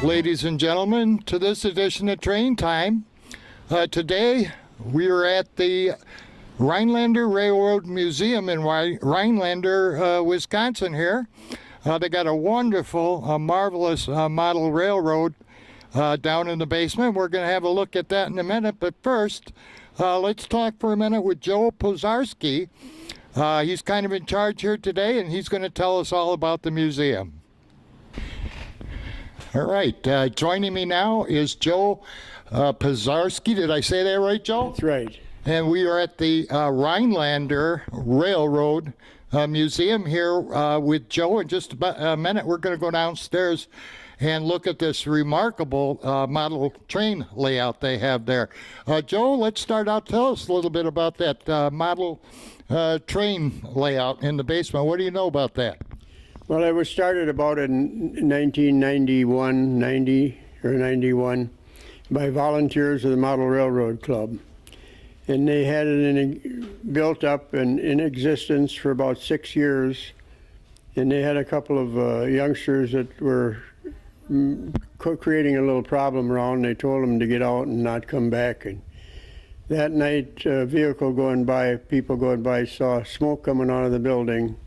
Ladies and gentlemen, to this edition of Train Time. Today we are at the Rhinelander Railroad Museum in Rhinelander, Wisconsin here. They got a wonderful, marvelous model railroad down in the basement. We're going to have a look at that in a minute, but first let's talk for a minute with Joe Pozarski. He's kind of in charge here today, and he's going to tell us all about the museum. All right, joining me now is Joe Pozarski. Did I say that right, Joe? That's right. And we are at the Rhinelander Railroad Museum here with Joe. In just about a minute, we're going to go downstairs and look at this remarkable model train layout they have there. Joe, let's start out. Tell us a little bit about that model train layout in the basement. What do you know about that? Well, it was started about in 1991, 90 or 91 by volunteers of the Model Railroad Club. And they had it built up and in existence for about 6 years. And they had a couple of youngsters that were creating a little problem around. They told them to get out and not come back. And that night, a vehicle going by, people going by, saw smoke coming out of the building.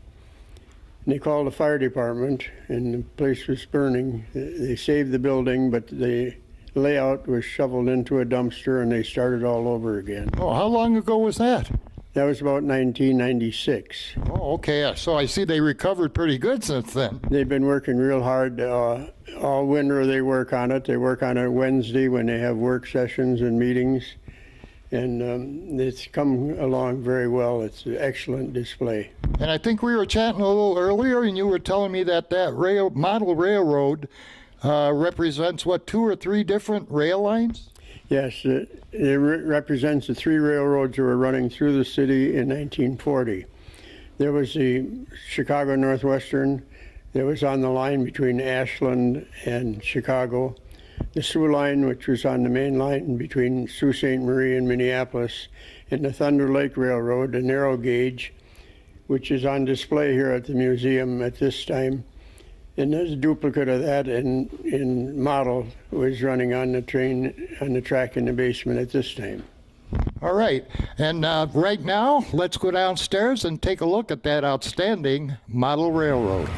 And they called the fire department, and the place was burning. They saved the building, but the layout was shoveled into a dumpster, and they started all over again. Oh, how long ago was that? That was about 1996. Oh, okay. So I see they recovered pretty good since then. They've been working real hard. All winter they work on it. They work on it Wednesday when they have work sessions and meetings. And it's come along very well. It's an excellent display. And I think we were chatting a little earlier, and you were telling me that model railroad represents, what, 2 or 3 different rail lines? Yes, it represents the 3 railroads that were running through the city in 1940. There was the Chicago Northwestern. That was on the line between Ashland and Chicago. The Sioux Line, which was on the main line between Sault Ste. Marie and Minneapolis, and the Thunder Lake Railroad, a narrow gauge, which is on display here at the museum at this time. And there's a duplicate of that in model was running on the train, on the track in the basement at this time. All right, and right now, let's go downstairs and take a look at that outstanding model railroad.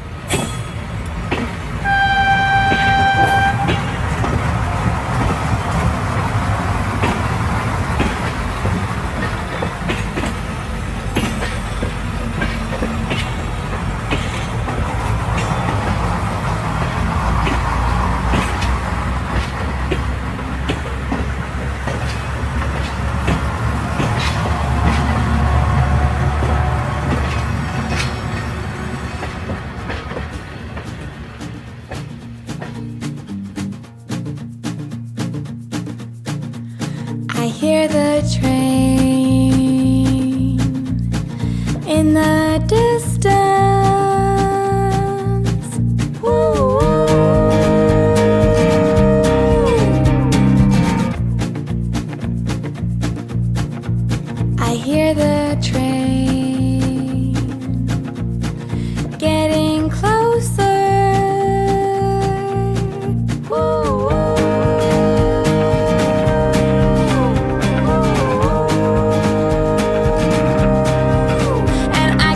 I hear the train in the distance. Woo, woo. I hear the train getting closer. Woo, woo. And I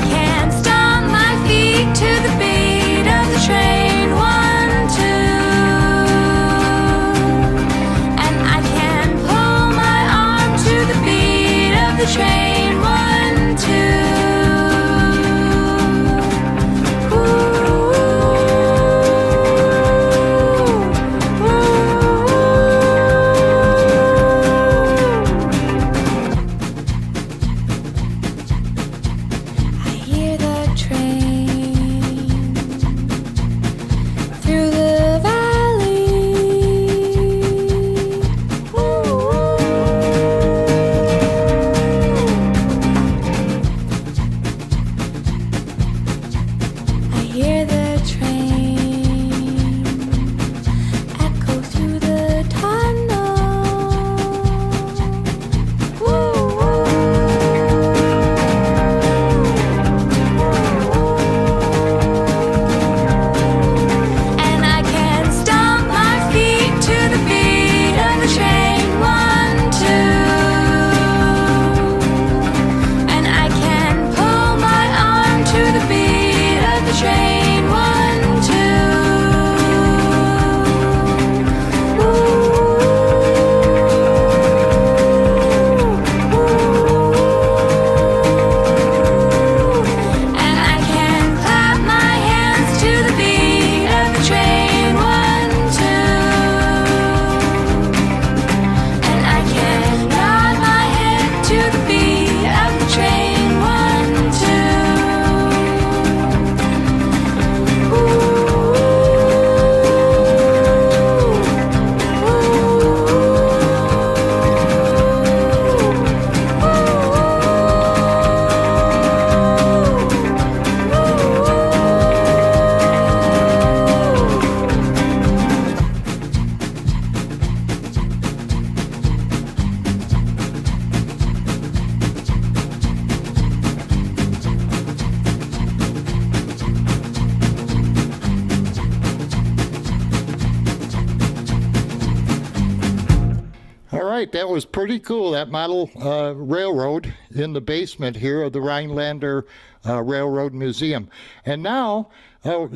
right, that was pretty cool, that model railroad in the basement here of the Rhinelander Railroad Museum. And now,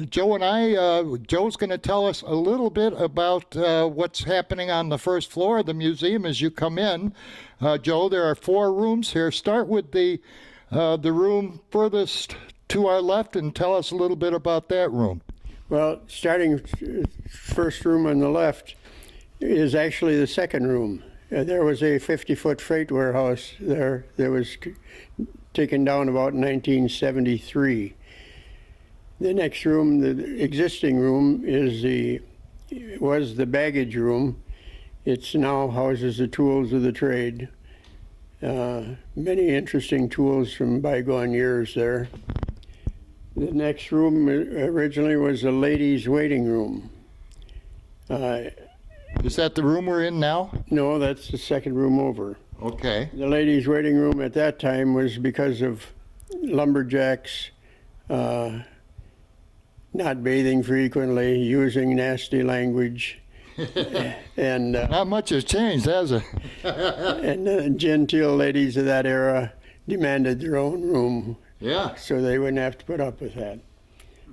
Joe and Joe's going to tell us a little bit about what's happening on the first floor of the museum as you come in. Joe, there are 4 rooms here. Start with the room furthest to our left and tell us a little bit about that room. Well, starting first room on the left is actually the second room. There was a 50-foot freight warehouse there that was taken down about 1973. The next room, the existing room, was the baggage room. It's now houses the tools of the trade. Many interesting tools from bygone years there. The next room originally was a ladies' waiting room. Is that the room we're in now? No, that's the second room over. Okay. The ladies' waiting room at that time was because of lumberjacks not bathing frequently, using nasty language, and Not much has changed, has it? and the genteel ladies of that era demanded their own room, Yeah. so they wouldn't have to put up with that.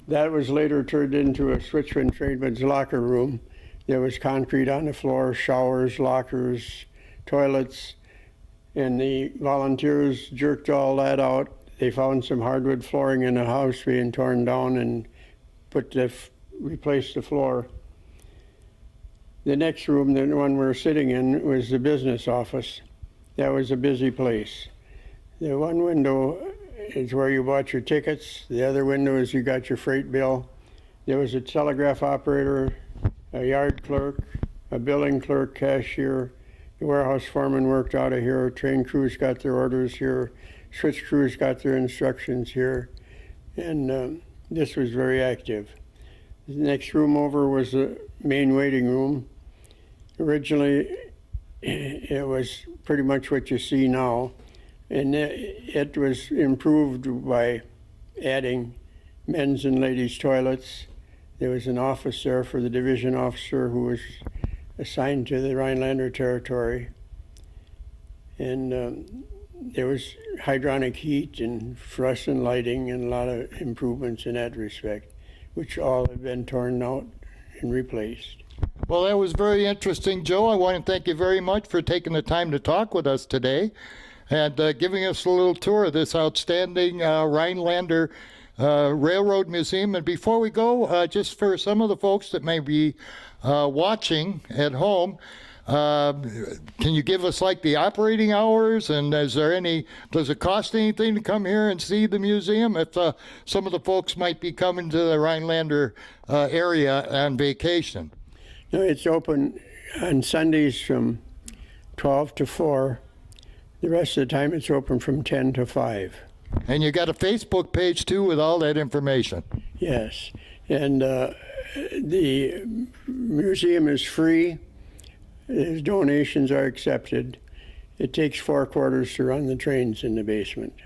That was later turned into a switchman trademan's locker room. There was concrete on the floor, showers, lockers, toilets, and the volunteers jerked all that out. They found some hardwood flooring in the house being torn down and replaced the floor. The next room, the one we're sitting in, was the business office. That was a busy place. The one window is where you bought your tickets. The other window is you got your freight bill. There was a telegraph operator, a yard clerk, a billing clerk, cashier. The warehouse foreman worked out of here. Train crews got their orders here. Switch crews got their instructions here. And this was very active. The next room over was the main waiting room. Originally, it was pretty much what you see now. And it was improved by adding men's and ladies' toilets. There was an office there for the division officer who was assigned to the Rhinelander territory. And there was hydronic heat and fluorescent lighting and a lot of improvements in that respect, which all have been torn out and replaced. Well, that was very interesting, Joe. I want to thank you very much for taking the time to talk with us today and giving us a little tour of this outstanding Rhinelander Railroad Museum. And before we go, just for some of the folks that may be watching at home, can you give us like the operating hours, and does it cost anything to come here and see the museum if some of the folks might be coming to the Rhinelander area on vacation? No, it's open on Sundays from 12 to 4. The rest of the time it's open from 10 to 5. And you got a Facebook page too with all that information. Yes, and the museum is free. Donations are accepted. It takes 4 quarters to run the trains in the basement.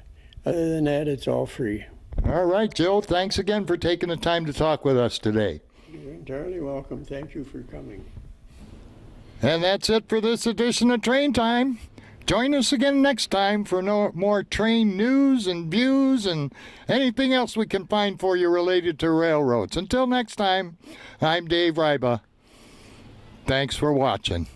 Other than that, it's all free. All right, Joe, thanks again for taking the time to talk with us today. You're entirely welcome. Thank you for coming. And that's it for this edition of Train Time. Join us again next time for more train news and views and anything else we can find for you related to railroads. Until next time, I'm Dave Ryba. Thanks for watching.